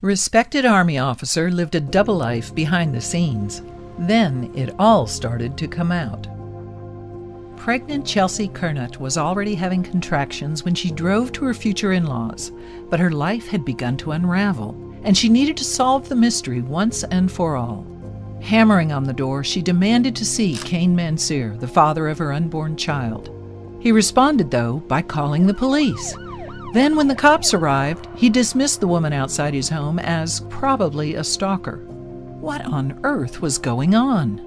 Respected Army officer lived a double life behind the scenes. Then it all started to come out. Pregnant Chelsea Kernot was already having contractions when she drove to her future in-laws, but her life had begun to unravel, and she needed to solve the mystery once and for all. Hammering on the door, she demanded to see Cain Mansur, the father of her unborn child. He responded, though, by calling the police. Then, when the cops arrived, he dismissed the woman outside his home as probably a stalker. What on earth was going on?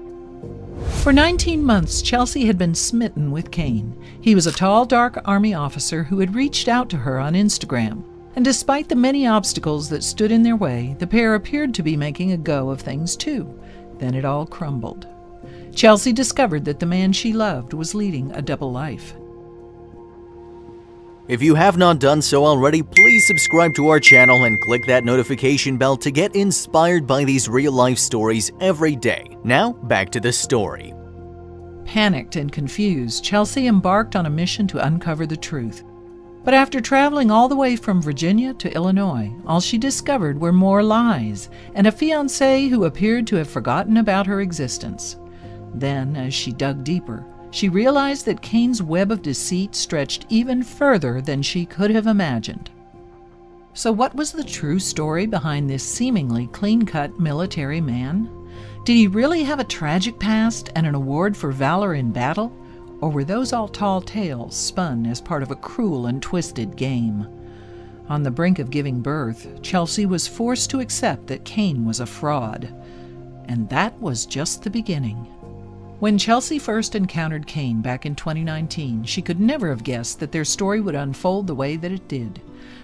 For 19 months, Chelsea had been smitten with Cain. He was a tall, dark Army officer who had reached out to her on Instagram. And despite the many obstacles that stood in their way, the pair appeared to be making a go of things too. Then it all crumbled. Chelsea discovered that the man she loved was leading a double life. If you have not done so already, please subscribe to our channel and click that notification bell to get inspired by these real-life stories every day. Now, back to the story. Panicked and confused, Chelsea embarked on a mission to uncover the truth. But after traveling all the way from Virginia to Illinois, all she discovered were more lies and a fiancé who appeared to have forgotten about her existence. Then, as she dug deeper, she realized that Cain's web of deceit stretched even further than she could have imagined. So what was the true story behind this seemingly clean-cut military man? Did he really have a tragic past and an award for valor in battle? Or were those all tall tales spun as part of a cruel and twisted game? On the brink of giving birth, Chelsea was forced to accept that Cain was a fraud. And that was just the beginning. When Chelsea first encountered Cain back in 2019, she could never have guessed that their story would unfold the way that it did.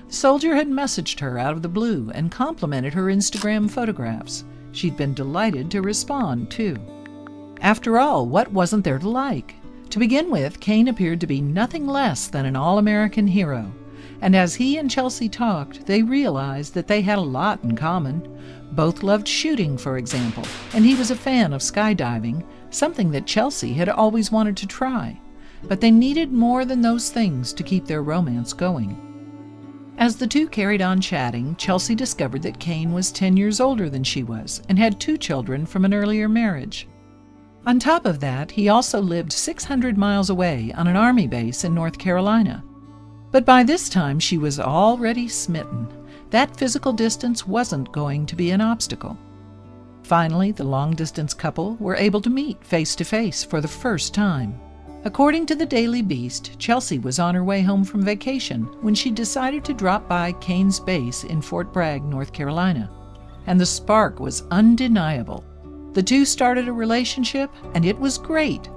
The soldier had messaged her out of the blue and complimented her Instagram photographs. She'd been delighted to respond, too. After all, what wasn't there to like? To begin with, Cain appeared to be nothing less than an all-American hero. And as he and Chelsea talked, they realized that they had a lot in common. Both loved shooting, for example, and he was a fan of skydiving, something that Chelsea had always wanted to try. But they needed more than those things to keep their romance going. As the two carried on chatting, Chelsea discovered that Cain was 10 years older than she was and had 2 children from an earlier marriage. On top of that, he also lived 600 miles away on an Army base in North Carolina. But by this time, she was already smitten. That physical distance wasn't going to be an obstacle. Finally, the long-distance couple were able to meet face-to-face for the first time. According to the Daily Beast, Chelsea was on her way home from vacation when she decided to drop by Cain's base in Fort Bragg, North Carolina. And the spark was undeniable. The two started a relationship, and it was great.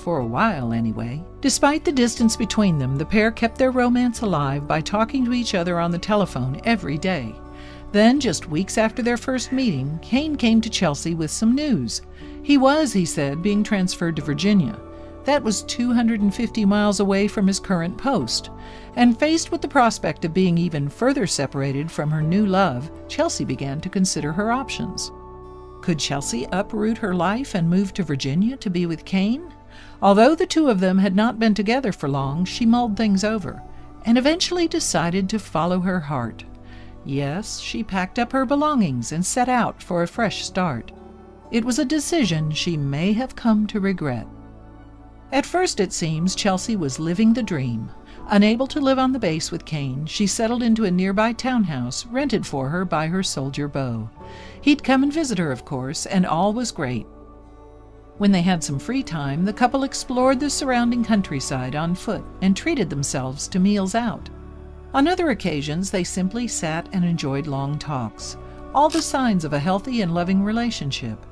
For a while, anyway. Despite the distance between them, the pair kept their romance alive by talking to each other on the telephone every day. Then, just weeks after their first meeting, Cain came to Chelsea with some news. He was, he said, being transferred to Virginia. That was 250 miles away from his current post. And faced with the prospect of being even further separated from her new love, Chelsea began to consider her options. Could Chelsea uproot her life and move to Virginia to be with Cain? Although the two of them had not been together for long, she mulled things over, and eventually decided to follow her heart. Yes, she packed up her belongings and set out for a fresh start. It was a decision she may have come to regret. At first, it seems, Chelsea was living the dream. Unable to live on the base with Cain, she settled into a nearby townhouse rented for her by her soldier beau. He'd come and visit her, of course, and all was great. When they had some free time, the couple explored the surrounding countryside on foot and treated themselves to meals out. On other occasions, they simply sat and enjoyed long talks, all the signs of a healthy and loving relationship.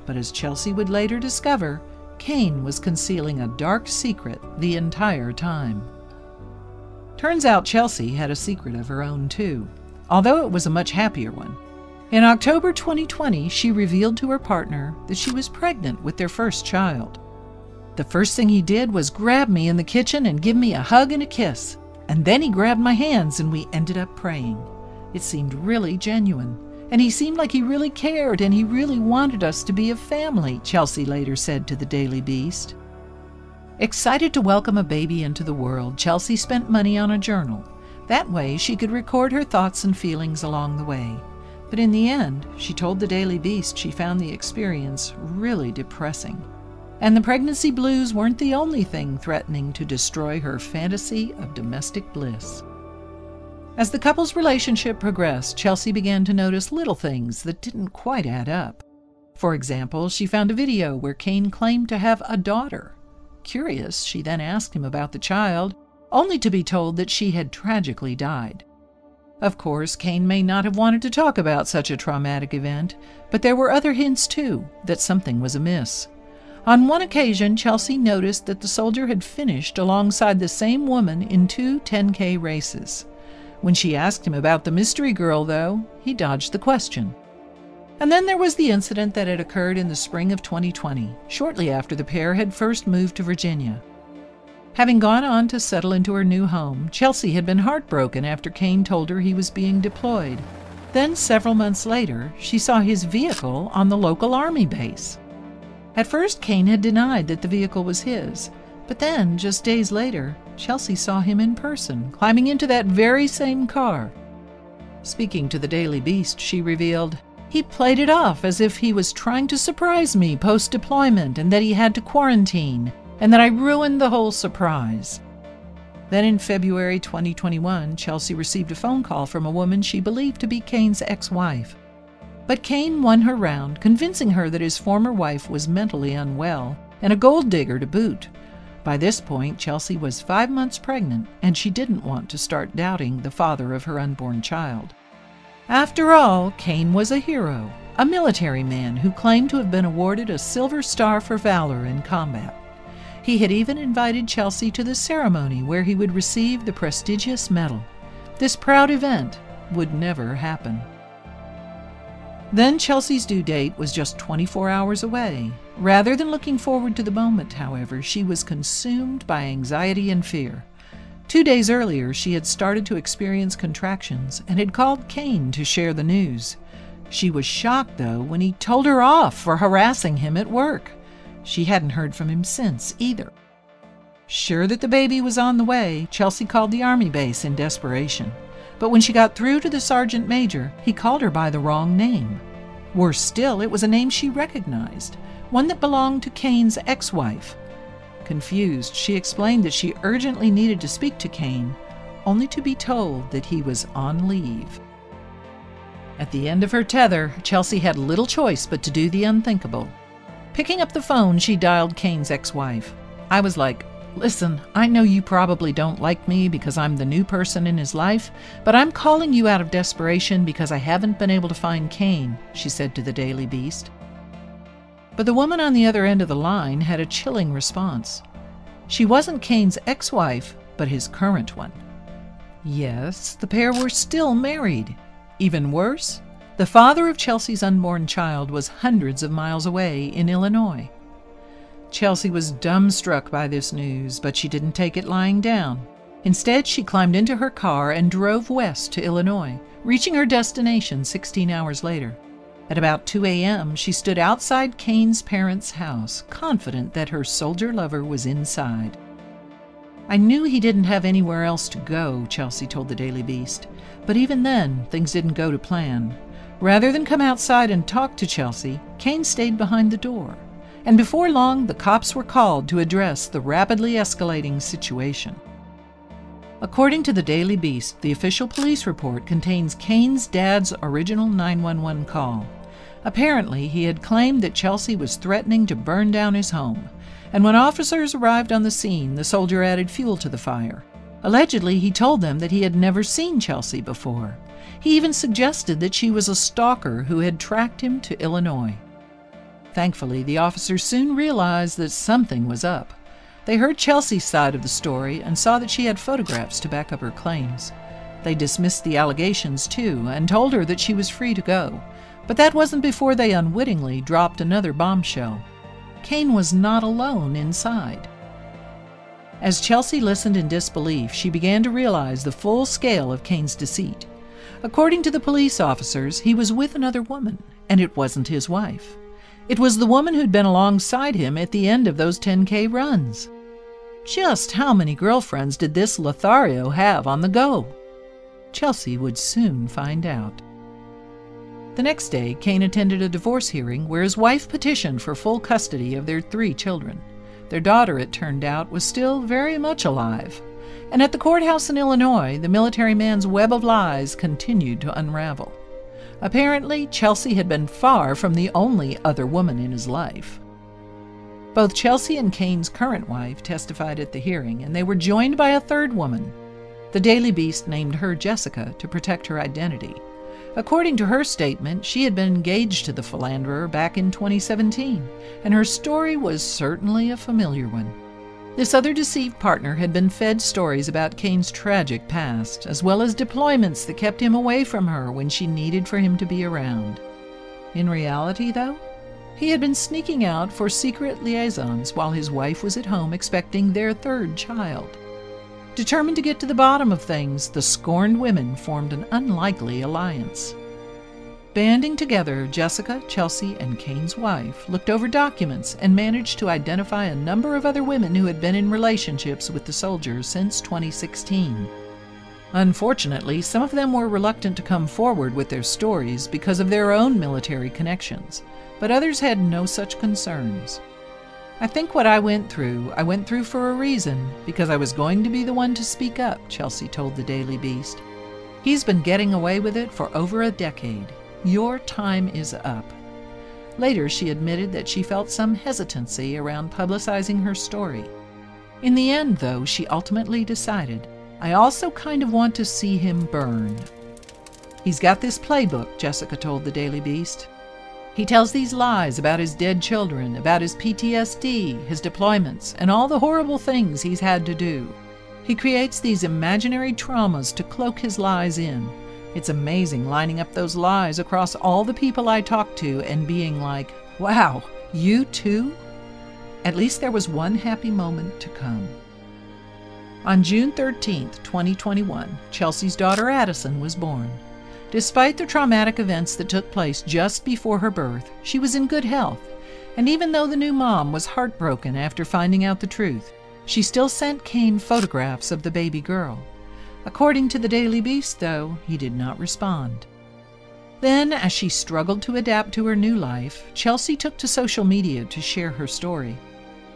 But as Chelsea would later discover, Cain was concealing a dark secret the entire time. Turns out Chelsea had a secret of her own, too, although it was a much happier one. In October 2020, she revealed to her partner that she was pregnant with their first child. The first thing he did was grab me in the kitchen and give me a hug and a kiss. And then he grabbed my hands and we ended up praying. It seemed really genuine. And he seemed like he really cared and he really wanted us to be a family, Chelsea later said to the Daily Beast. Excited to welcome a baby into the world, Chelsea spent money on a journal. That way she could record her thoughts and feelings along the way. But in the end, she told the Daily Beast she found the experience really depressing. And the pregnancy blues weren't the only thing threatening to destroy her fantasy of domestic bliss. As the couple's relationship progressed, Chelsea began to notice little things that didn't quite add up. For example, she found a video where Kane claimed to have a daughter. Curious, she then asked him about the child, only to be told that she had tragically died. Of course, Kane may not have wanted to talk about such a traumatic event, but there were other hints too that something was amiss. On one occasion, Chelsea noticed that the soldier had finished alongside the same woman in 2 10K races. When she asked him about the mystery girl, though, he dodged the question. And then there was the incident that had occurred in the spring of 2020, shortly after the pair had first moved to Virginia. Having gone on to settle into her new home, Chelsea had been heartbroken after Kane told her he was being deployed. Then, several months later, she saw his vehicle on the local army base. At first, Kane had denied that the vehicle was his, but then, just days later, Chelsea saw him in person, climbing into that very same car. Speaking to the Daily Beast, she revealed, "He played it off as if he was trying to surprise me post-deployment and that he had to quarantine, and that I ruined the whole surprise." Then in February 2021, Chelsea received a phone call from a woman she believed to be Kane's ex-wife. But Kane won her round, convincing her that his former wife was mentally unwell and a gold digger to boot. By this point, Chelsea was 5 months pregnant, and she didn't want to start doubting the father of her unborn child. After all, Kane was a hero, a military man who claimed to have been awarded a Silver Star for valor in combat. He had even invited Chelsea to the ceremony where he would receive the prestigious medal. This proud event would never happen. Then Chelsea's due date was just 24 hours away. Rather than looking forward to the moment, however, she was consumed by anxiety and fear. 2 days earlier, she had started to experience contractions and had called Kane to share the news. She was shocked, though, when he told her off for harassing him at work. She hadn't heard from him since, either. Sure that the baby was on the way, Chelsea called the army base in desperation. But when she got through to the sergeant major, he called her by the wrong name. Worse still, it was a name she recognized, one that belonged to Kane's ex-wife. Confused, she explained that she urgently needed to speak to Kane, only to be told that he was on leave. At the end of her tether, Chelsea had little choice but to do the unthinkable. Picking up the phone, she dialed Kane's ex-wife. I was like, "Listen, I know you probably don't like me because I'm the new person in his life, but I'm calling you out of desperation because I haven't been able to find Kane," she said to the Daily Beast. But the woman on the other end of the line had a chilling response. She wasn't Kane's ex-wife, but his current one. Yes, the pair were still married. Even worse, the father of Chelsea's unborn child was hundreds of miles away in Illinois. Chelsea was dumbstruck by this news, but she didn't take it lying down. Instead, she climbed into her car and drove west to Illinois, reaching her destination 16 hours later. At about 2 a.m., she stood outside Kane's parents' house, confident that her soldier lover was inside. "I knew he didn't have anywhere else to go," Chelsea told the Daily Beast. But even then, things didn't go to plan. Rather than come outside and talk to Chelsea, Kane stayed behind the door. And before long, the cops were called to address the rapidly escalating situation. According to the Daily Beast, the official police report contains Kane's dad's original 911 call. Apparently, he had claimed that Chelsea was threatening to burn down his home, and when officers arrived on the scene, the soldier added fuel to the fire. Allegedly, he told them that he had never seen Chelsea before. He even suggested that she was a stalker who had tracked him to Illinois. Thankfully, the officers soon realized that something was up. They heard Chelsea's side of the story and saw that she had photographs to back up her claims. They dismissed the allegations, too, and told her that she was free to go. But that wasn't before they unwittingly dropped another bombshell. Kane was not alone inside. As Chelsea listened in disbelief, she began to realize the full scale of Kane's deceit. According to the police officers, he was with another woman, and it wasn't his wife. It was the woman who'd been alongside him at the end of those 10K runs. Just how many girlfriends did this Lothario have on the go? Chelsea would soon find out. The next day, Kane attended a divorce hearing where his wife petitioned for full custody of their 3 children. Their daughter, it turned out, was still very much alive. And at the courthouse in Illinois, the military man's web of lies continued to unravel. Apparently, Chelsea had been far from the only other woman in his life. Both Chelsea and Kane's current wife testified at the hearing, and they were joined by a third woman. The Daily Beast named her Jessica to protect her identity. According to her statement, she had been engaged to the philanderer back in 2017, and her story was certainly a familiar one. This other deceived partner had been fed stories about Kane's tragic past, as well as deployments that kept him away from her when she needed for him to be around. In reality, though, he had been sneaking out for secret liaisons while his wife was at home expecting their 3rd child. Determined to get to the bottom of things, the scorned women formed an unlikely alliance. Banding together, Jessica, Chelsea, and Kane's wife looked over documents and managed to identify a number of other women who had been in relationships with the soldiers since 2016. Unfortunately, some of them were reluctant to come forward with their stories because of their own military connections, but others had no such concerns. "I think what I went through for a reason, because I was going to be the one to speak up," Chelsea told the Daily Beast. "He's been getting away with it for over a decade. Your time is up." Later, she admitted that she felt some hesitancy around publicizing her story. In the end, though, she ultimately decided, "I also kind of want to see him burn." "He's got this playbook," Jessica told the Daily Beast. "He tells these lies about his dead children, about his PTSD, his deployments, and all the horrible things he's had to do. He creates these imaginary traumas to cloak his lies in. It's amazing lining up those lies across all the people I talk to and being like, wow, you too?" At least there was one happy moment to come. On June 13, 2021, Chelsea's daughter Addison was born. Despite the traumatic events that took place just before her birth, she was in good health, and even though the new mom was heartbroken after finding out the truth, she still sent Kane photographs of the baby girl. According to the Daily Beast, though, he did not respond. Then, as she struggled to adapt to her new life, Chelsea took to social media to share her story.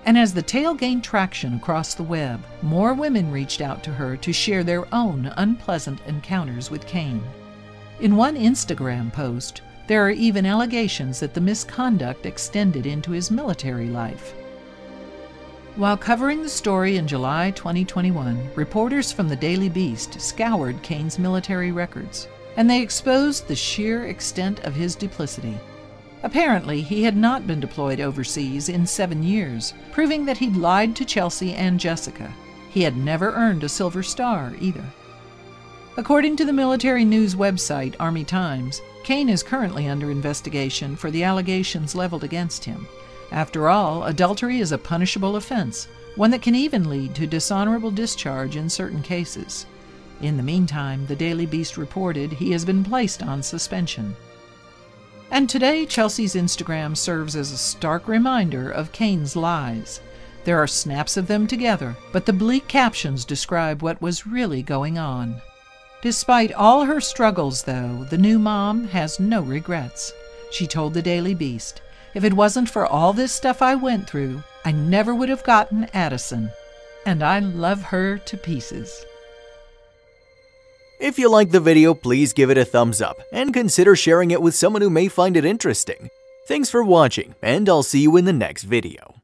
And as the tale gained traction across the web, more women reached out to her to share their own unpleasant encounters with Kane. In one Instagram post, there are even allegations that the misconduct extended into his military life. While covering the story in July 2021, reporters from the Daily Beast scoured Kane's military records, and they exposed the sheer extent of his duplicity. Apparently, he had not been deployed overseas in 7 years, proving that he'd lied to Chelsea and Jessica. He had never earned a Silver Star either. According to the military news website Army Times, Kane is currently under investigation for the allegations leveled against him. After all, adultery is a punishable offense, one that can even lead to dishonorable discharge in certain cases. In the meantime, the Daily Beast reported he has been placed on suspension. And today, Chelsea's Instagram serves as a stark reminder of Kane's lies. There are snaps of them together, but the bleak captions describe what was really going on. Despite all her struggles, though, the new mom has no regrets. She told the Daily Beast, "If it wasn't for all this stuff I went through, I never would have gotten Addison. And I love her to pieces." If you liked the video, please give it a thumbs up and consider sharing it with someone who may find it interesting. Thanks for watching, and I'll see you in the next video.